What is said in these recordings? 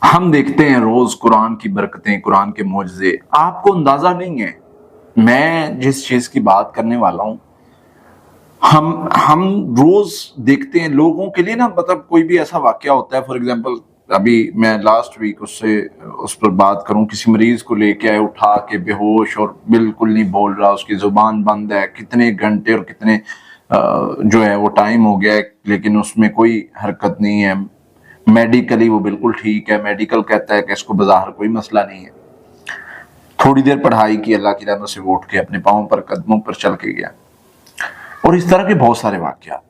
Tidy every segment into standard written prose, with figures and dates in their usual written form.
ہم دیکھتے ہیں روز قرآن کی برکتیں، قرآن کے معجزے، آپ کو اندازہ نہیں ہے۔ میں جس چیز کی بات کرنے والا ہوں، ہم روز دیکھتے ہیں لوگوں کے لیے نا، مطلب کوئی بھی ایسا واقعہ ہوتا ہے، فار ایگزامپل ابھی میں لاسٹ ویک اس پر بات کروں، کسی مریض کو لے کے آئے اٹھا کے بے ہوش اور بالکل نہیں بول رہا، اس کی زبان بند ہے، کتنے گھنٹے اور کتنے جو ہے وہ ٹائم ہو گیا ہے، لیکن اس میں کوئی حرکت نہیں ہے، میڈیکلی وہ بالکل ٹھیک ہے، میڈیکل کہتا ہے کہ اس کو بظاہر کوئی مسئلہ نہیں ہے۔ تھوڑی دیر پڑھائی کی، اللہ کی رحمت سے وہ اٹھ کے اپنے پاؤں پر، قدموں پر چل کے گیا، اور اس طرح کے بہت سارے واقعات۔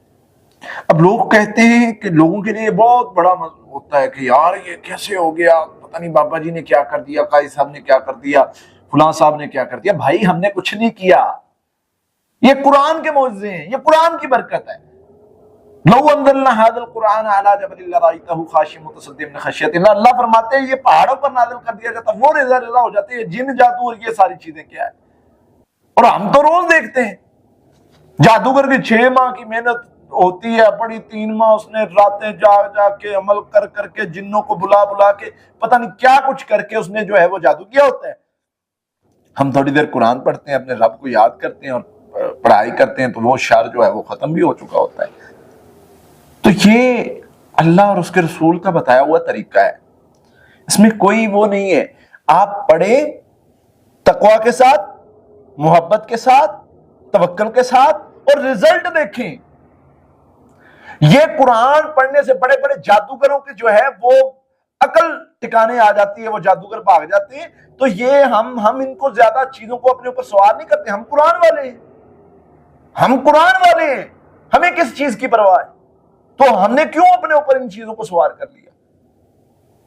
اب لوگ کہتے ہیں کہ لوگوں کے لیے بہت بڑا ہوتا ہے کہ یار یہ کیسے ہو گیا، پتہ نہیں بابا جی نے کیا کر دیا، قاضی صاحب نے کیا کر دیا، فلاں صاحب نے کیا کر دیا۔ بھائی ہم نے کچھ نہیں کیا، یہ قرآن کے معجزے ہیں، یہ قرآن کی برکت ہے۔ لو انزلنا هذا القرآن على جبل لرأيته خاشعا متصدعا من خشية الله، اللہ فرماتے ہیں یہ پہاڑوں پر نازل کر دیا جاتا، وہ رضا رضا ہو جاتے ہیں، جن جادو اور یہ ساری چیزیں کیا ہے۔ اور ہم تو روز دیکھتے ہیں جادوگر کی 6 ماہ کی محنت ہوتی ہے، بڑی 3 ماہ اس نے راتیں جاگ جاگ کے عمل کر کر کے، جنوں کو بلا بلا کے، پتہ نہیں کیا کچھ کر کے اس نے جو ہے وہ جادو کیا ہوتا ہے۔ ہم تھوڑی دیر قرآن پڑھتے ہیں، اپنے رب کو یاد کرتے ہیں اور پڑھائی کرتے ہیں، تو وہ شر جو ہے وہ ختم بھی ہو چکا ہوتا ہے۔ تو یہ اللہ اور اس کے رسول کا بتایا ہوا طریقہ ہے، اس میں کوئی وہ نہیں ہے۔ آپ پڑھیں تقویٰ کے ساتھ، محبت کے ساتھ، توکل کے ساتھ، اور رزلٹ دیکھیں۔ یہ قرآن پڑھنے سے بڑے بڑے جادوگروں کے جو ہے وہ عقل ٹکانے آ جاتی ہے، وہ جادوگر بھاگ جاتے ہیں۔ تو یہ ہم ان کو زیادہ چیزوں کو اپنے اوپر سوار نہیں کرتے، ہم قرآن والے ہیں، ہم قرآن والے ہیں، ہمیں کس چیز کی پرواہ ہے؟ تو ہم نے کیوں اپنے اوپر ان چیزوں کو سوار کر لیا؟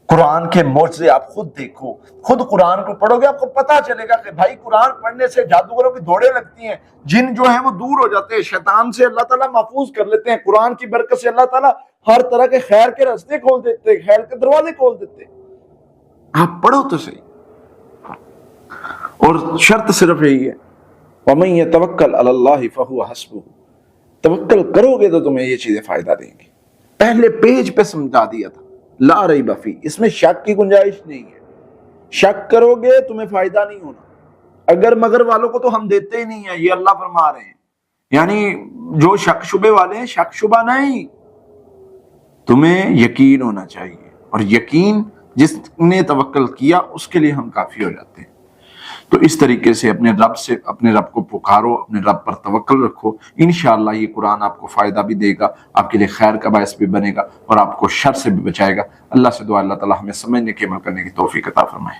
قرآن کے معجزے آپ خود دیکھو، خود قرآن کو پڑھو گے، آپ کو پتا چلے گا کہ بھائی قرآن پڑھنے سے جادوگروں کی دوڑیں لگتی ہیں، جن جو ہیں وہ دور ہو جاتے ہیں، شیطان سے اللہ تعالیٰ محفوظ کر لیتے ہیں، قرآن کی برکت سے اللہ تعالیٰ ہر طرح کے خیر کے راستے کھول دیتے ہیں، خیر کے دروازے کھول دیتے ہیں۔ آپ پڑھو تو صحیح، اور شرط صرف یہی ہے وَمَن يَتَوَكَّلْ عَلَى اللَّهِ فَهُوَ حَسْبُهُ، توکل کرو گے تو تمہیں یہ چیزیں فائدہ دیں گی۔ پہلے پیج پہ سمجھا دیا تھا، لا ریب فی، اس میں شک کی گنجائش نہیں ہے۔ شک کرو گے تمہیں فائدہ نہیں ہونا۔ اگر مگر والوں کو تو ہم دیتے ہی نہیں ہیں، یہ اللہ فرما رہے ہیں، یعنی جو شک شبے والے ہیں، شک شبہ نہیں، تمہیں یقین ہونا چاہیے، اور یقین جس نے توکل کیا اس کے لیے ہم کافی ہو جاتے ہیں۔ تو اس طریقے سے اپنے رب کو پکارو، اپنے رب پر توکل رکھو، انشاءاللہ یہ قرآن آپ کو فائدہ بھی دے گا، آپ کے لیے خیر کا باعث بھی بنے گا، اور آپ کو شر سے بھی بچائے گا۔ اللہ سے دعا اللہ تعالی ہمیں سمجھنے کے عمل کرنے کی توفیق عطا فرمائے۔